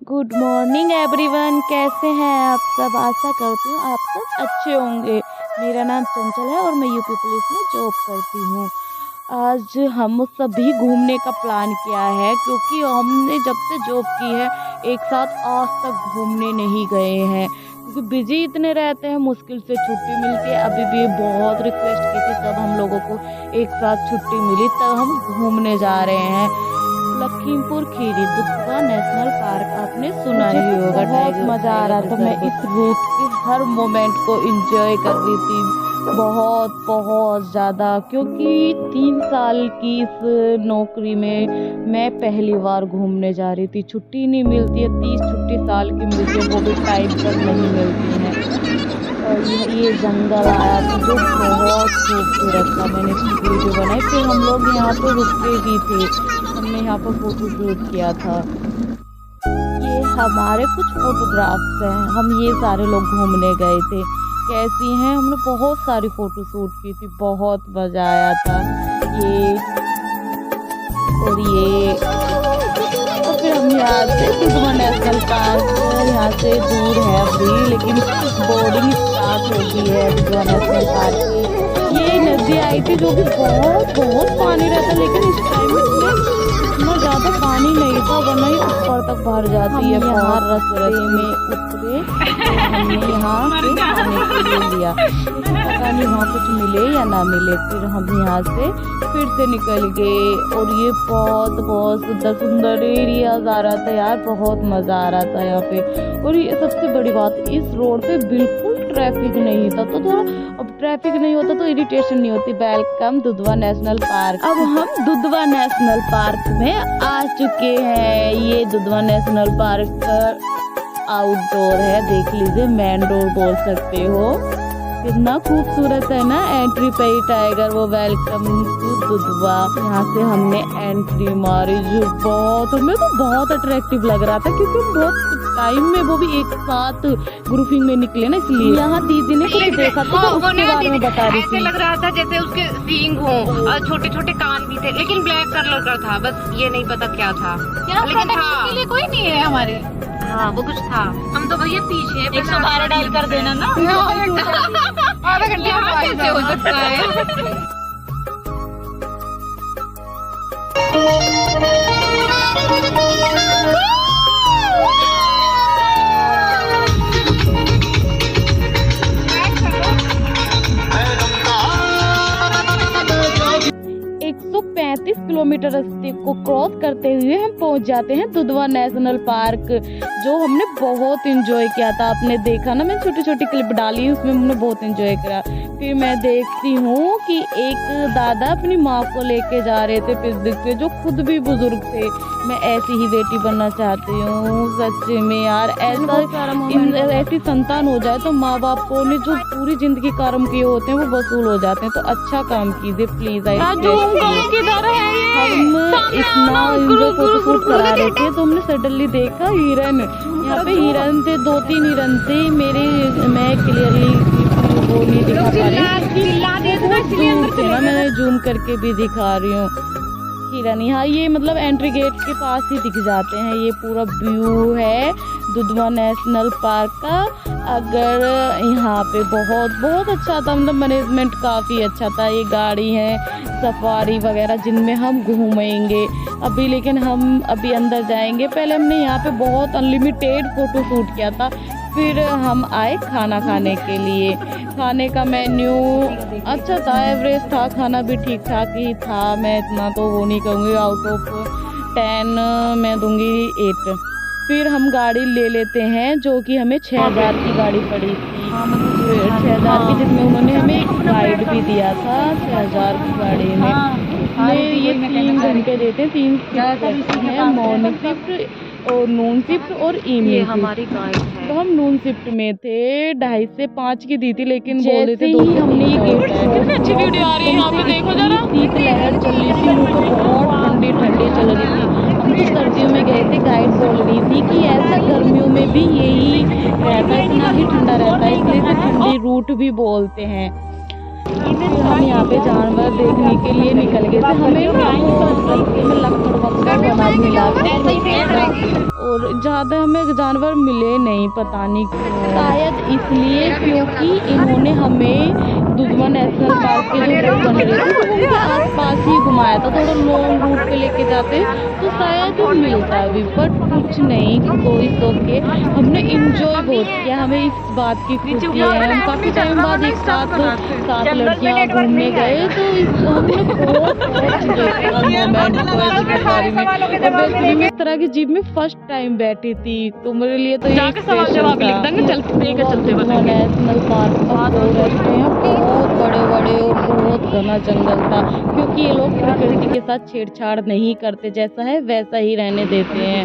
Good morning everyone, कैसे हैं आप सब। आशा करती हूँ आप सब अच्छे होंगे। मेरा नाम चंचल है और मैं यूपी पुलिस में जॉब करती हूँ। आज हम सभी घूमने का प्लान किया है क्योंकि हमने जब से जॉब की है एक साथ आज तक घूमने नहीं गए हैं क्योंकि बिजी इतने रहते हैं, मुश्किल से छुट्टी मिलती है। अभी भी बहुत रिक्वेस्ट की थी तब हम लोगों को एक साथ छुट्टी मिली, तब हम घूमने जा रहे हैं लखीमपुर खीरी दुधवा नेशनल पार्क। आपने सुना ही होगा। बहुत मजा आ रहा था, मैं इस रूट के हर मोमेंट को एंजॉय कर रही थी बहुत ज़्यादा, क्योंकि 3 साल की इस नौकरी में मैं पहली बार घूमने जा रही थी। छुट्टी नहीं मिलती है, 30 छुट्टी साल की मिलती है, वो भी टाइम पर नहीं मिलती है। और ये जंगल आया था जो बहुत खूबसूरत था। मैंने इसकी वीडियो बनाई, फिर हम लोग यहाँ पे रुके भी थे, हमने यहाँ पर फोटो शूट किया था। ये हमारे कुछ फोटोग्राफ्स हैं, हम ये सारे लोग घूमने गए थे। कैसी हैं, हमने बहुत सारी फोटो शूट की थी, बहुत मजा आया था। ये और फिर हम यहाँ से दुधवा नेशनल पार्क, यहाँ से दूर है अभी, लेकिन बोर्डिंग स्टार्ट हो गई है दुधवा नेशनल पार्क की। ये नदी आई थी जो कि बहुत पानी रहता, लेकिन इस टाइम में इतना ज़्यादा पानी नहीं था, वरना ही ऊपर तक भर जाती है। बाहर रास्ते में उतरे तो हमने यहाँ से खाने के लिए लिया, पता नहीं वहाँ कुछ मिले या ना मिले। फिर हम यहाँ से फिर से निकल गए और ये बहुत सुंदर एरियाज आ रहा था यार, बहुत मज़ा आ रहा था यहाँ पे। और ये सबसे बड़ी बात, इस रोड पे बिल्कुल ट्रैफिक नहीं था, तो थोड़ा अब ट्रैफिक नहीं होता तो इरिटेशन नहीं होती। Welcome Dudhwa national park. अब हम दुधवा नेशनल पार्क में आ चुके हैं। ये दुधवा नेशनल पार्क आउटडोर है, देख लीजिए, मेन डोर बोल सकते हो। कितना खूबसूरत है ना। एंट्री पे ही टाइगर, वो वेलकम टू दुधवा। यहाँ से हमने एंट्री मारी जो हमें तो बहुत अट्रैक्टिव लग रहा था, क्योंकि हम बहुत टाइम में वो भी एक साथ ग्रुपिंग में निकले ना, इसलिए। यहाँ दीदी ने कुछ देखा तो उसके बारे में बता रही थी। ऐसे लग रहा था जैसे उसके सींग हो और छोटे कान भी थे, लेकिन ब्लैक कलर का था, बस ये नहीं पता क्या था। लेकिन था, लिए कोई नहीं है हमारे। हाँ वो कुछ था। हम तो भैया पीछे 112 डायल कर देना ना। आधा घंटे कैसे हो सकता है। 135 किलोमीटर रास्ते को क्रॉस करते हुए हम पहुंच जाते हैं दुधवा नेशनल पार्क, जो हमने बहुत एंजॉय किया था। आपने देखा ना, मैं छोटी क्लिप डाली, उसमें हमने बहुत एंजॉय करा। फिर मैं देखती हूँ कि एक दादा अपनी माँ को लेके जा रहे थे पिकनिक पे, जो खुद भी बुजुर्ग थे। मैं ऐसी ही बेटी बनना चाहती हूँ सच में यार। ऐसी संतान हो जाए तो माँ बाप को ने जो पूरी जिंदगी कर्म किए होते हैं वो वसूल हो जाते हैं। तो अच्छा काम कीजिए प्लीज। हम इतना एंजॉय फोटो करा रहे थे तो हमने सडनली देखा हिरन। यहाँ पे हिरन थे, 2-3 हिरन थे। मैं क्लियरली वो नहीं दिखा पा रही, मैं जूम करके भी दिखा रही हूँ हिरन। यहाँ ये मतलब एंट्री गेट के पास ही दिख जाते हैं। ये पूरा व्यू है दुधवा नेशनल पार्क का। अगर यहाँ पे बहुत अच्छा था, मतलब मैनेजमेंट काफ़ी अच्छा था। ये गाड़ी है सफारी वगैरह जिनमें हम घूमेंगे अभी, लेकिन हम अभी अंदर जाएंगे। पहले हमने यहाँ पे बहुत अनलिमिटेड फ़ोटो शूट किया था, फिर हम आए खाना खाने के लिए। खाने का मेन्यू अच्छा था, एवरेज था, खाना भी ठीक ठाक ही था। मैं इतना तो वो नहीं कहूँगी, आउट ऑफ 10 मैं दूंगी 8। फिर हम गाड़ी ले लेते हैं जो कि हमें 6000 की गाड़ी पड़ी थी। 6000 की, जिसमें उन्होंने हमें एक गाइड भी दिया था 6000 की गाड़ी में। ये 3 घंटे देते हैं, 3 शिफ्ट है, मॉर्निंग शिफ्ट और नून शिफ्ट और इवनिंग। हमारी गाइड है, तो हम नून शिफ्ट में थे। 2:30 से 5 की दी थी, लेकिन बोल रहे थे 2 हमने ये गेट अच्छी वीडियो आ रही है। यहाँ पे देखो जरा, शीत लहर चल रही थी, मुझे बहुत ठंडी चल रही थी। हम तो सर्दियों में गए थे, गाइड बोल रही थी कि ऐसा गर्मियों में भी यही रहता है, इतना ही ठंडा रहता है, इसलिए इसे ठंडी रूट भी बोलते हैं। हम यहाँ पे जानवर देखने के लिए निकल गए थे। हमें ना रास्ते में लक्कड़ वक्कड़ बना मिला और ज़्यादा हमें जानवर मिले नहीं, पता नहीं क्यों। शायद इसलिए क्योंकि इन्होंने हमें दुधवा नेशनल पार्क के जो रोड बने रहे थे तो उनके आसपास ही घुमाया था। थोड़ा लॉन्ग रूट पे लेके जाते तो शायद मिलता भी, बट कुछ नहीं। कोई सो के हमने इंजॉय बहुत किया। हमें इस बात की खुशी है, हम काफ़ी टाइम बाद एक साथ लड़कियाँ घूमने गए तो हमने बहुत इंजॉय किया मोमेंट को। मैं इस तरह की जीप में फर्स्ट टाइम बैठी थी तो मेरे लिए तो ये स्पेशल था। नेशनल पार्क फॉरेस्ट है, बहुत बड़े बड़े और बहुत घना जंगल था क्योंकि ये लोग प्रकृति के साथ छेड़छाड़ नहीं करते, जैसा है वैसा ही रहने देते हैं।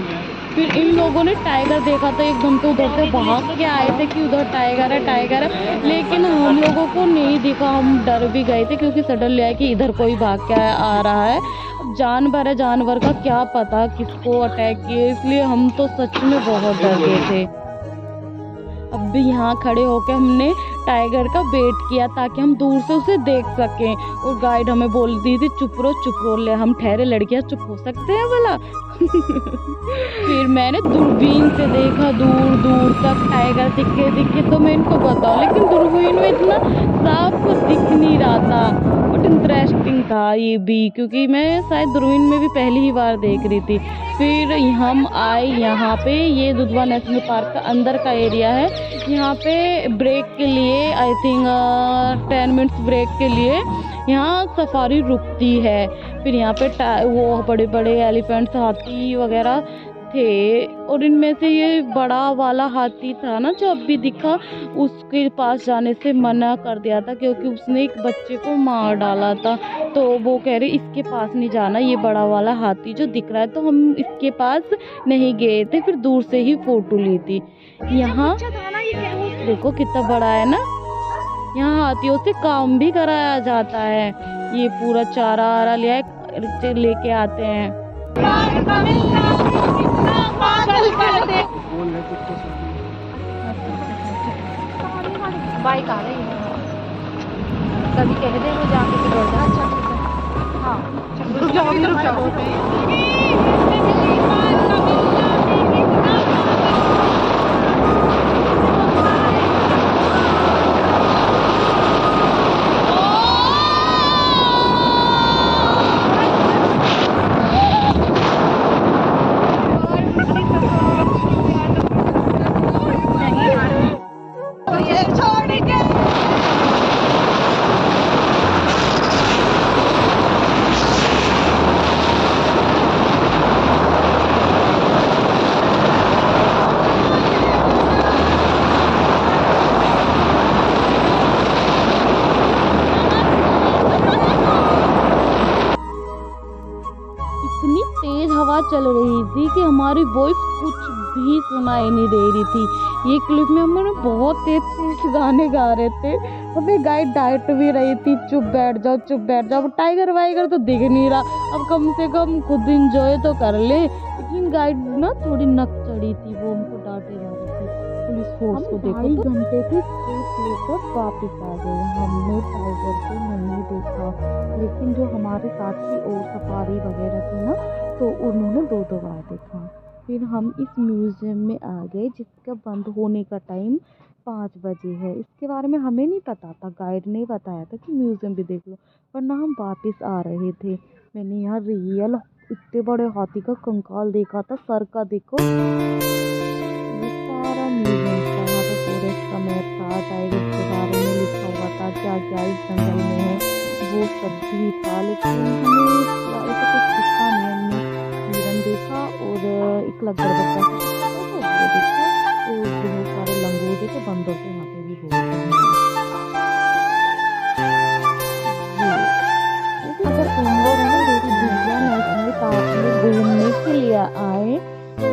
फिर इन लोगों ने टाइगर देखा तो एकदम तो उधर से भाग के आए थे कि उधर टाइगर है, लेकिन हम लोगों को नहीं दिखा। हम डर भी गए थे क्योंकि सडनली आया कि इधर कोई भाग के आ रहा है। अब जानवर है, जानवर का क्या पता किसको अटैक किए, इसलिए हम तो सच में बहुत डर गए थे। अब भी यहाँ खड़े होकर हमने टाइगर का वेट किया ताकि हम दूर से उसे देख सकें और गाइड हमें बोल दी थी चुप रहो ले, हम ठहरे लड़कियाँ चुप हो सकते हैं भला। फिर मैंने दूरबीन से देखा दूर दूर तक टाइगर दिखे तो मैं इनको बताऊं, लेकिन दूरबीन में इतना साफ दिख नहीं रहा था। बट इंटरेस्टिंग था ये भी क्योंकि मैं शायद दूरबीन में भी पहली ही बार देख रही थी। फिर हम आए यहाँ पे, ये दुधवा नेशनल पार्क का अंदर का एरिया है। यहाँ पे ब्रेक के लिए आई थिंक 10 मिनट्स ब्रेक के लिए यहाँ सफारी रुकती है। फिर यहाँ पे वो बड़े बड़े एलिफेंट्स, हाथी वगैरह थे और इनमें से ये बड़ा वाला हाथी था ना जो अभी दिखा, उसके पास जाने से मना कर दिया था क्योंकि उसने एक बच्चे को मार डाला था। तो वो कह रहे इसके पास नहीं जाना, ये बड़ा वाला हाथी जो दिख रहा है, तो हम इसके पास नहीं गए थे। फिर दूर से ही फोटो ली थी। यहाँ देखो कितना बड़ा है ना, यहाँ हाथियों से काम भी कराया जाता है। ये पूरा चारा लेके आते हैं। बाइक आ रही है, कभी कह दे वो जाके तो अच्छा। हाँ चल रही थी कि हमारी वॉइस कुछ भी सुनाई नहीं दे रही थी। ये क्लिप में हम बहुत तेज गाने गा रहे थे। हमें गाइड डांट भी रही थी चुप बैठ जाओ। टाइगर वाइगर तो दिख नहीं रहा, अब कम से कम खुद इंजॉय तो कर ले। लेकिन गाइड ना थोड़ी नक चढ़ी थी, वो हमको डांटे जा रही थी। पुलिस फोर्स को देखो, 2 घंटे के ट्रिप लेकर वापस आ गए। हमने टाइगर को नहीं देखा, लेकिन जो हमारे साथ की और सफारी वगैरह थी ना तो उन्होंने 2 बार देखा। फिर हम इस म्यूज़ियम में आ गए जिसका बंद होने का टाइम 5 बजे है। इसके बारे में हमें नहीं पता था, गाइड ने बताया था कि म्यूज़ियम भी देख लो, वरना हम वापस आ रहे थे। मैंने यहाँ रियल इतने बड़े हाथी का कंकाल देखा था, सर का देखो। ये सारा म्यूज़ियम था, यहाँ पे फॉरेस्ट का मैप था, टाइगर के बारे में लिखा हुआ था, क्या क्या इस जंगल में है वो सब भी था। लेकिन हमें ऐसा कुछ दिखा नहीं। हमने हिरन देखा और एक लग्गड़ बच्चा देखा और बहुत सारे लंगूर देखे, बंदर के यहाँ पे भी बहुत हैं। अगर तुम लोग दुधवा नेशनल पार्क में घूमने के लिए आए तो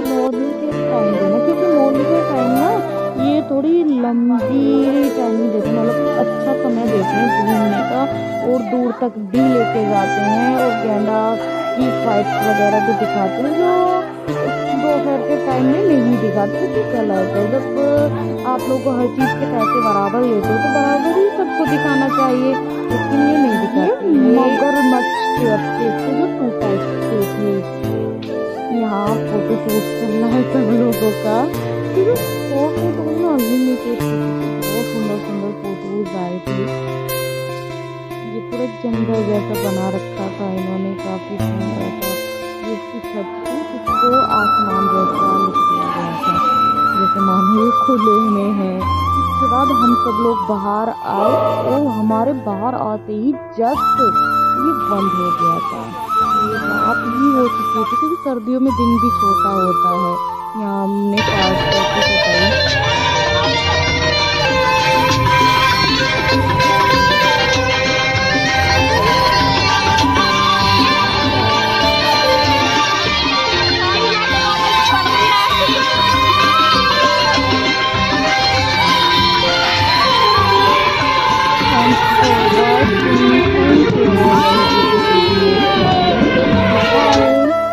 मॉर्निंग के टाइम देना, क्योंकि मॉर्निंग के टाइम ना ये थोड़ी लंबी टाइमिंग देते हैं, मतलब अच्छा समय देते हैं घूमने का और दूर तक भी लेके जाते हैं और गैंडा की फाइट वगैरह भी दिखाते हैं जो दोपहर के टाइम में नहीं दिखाते तो क्या लायक है। जब आप लोग को हर चीज के पैसे बराबर लेते हो तो बराबर ही सबको दिखाना चाहिए, लेकिन ये नहीं दिखाती। मगरमच्छ के अच्छे से जो टूटा थे, यहाँ फोटो शूट करना है सब लोगों का। फोटो तो ना अनलिमिटेड, बहुत सुंदर सुंदर फोटोज आए थे। ये पूरा जंगल जैसा बना रखा था इन्होंने, काफी सुंदर था। इसकी छत थी जिसको आसमान जैसा लुक दिया गया था, जैसे मानो ये खुले में है। इसके बाद हम सब लोग बाहर आए और हमारे बाहर आते ही जस्ट ये बंद हो गया था। ये रात ही हो चुकी थी क्योंकि सर्दियों में दिन भी छोटा होता है। यहाँ हमने पास करके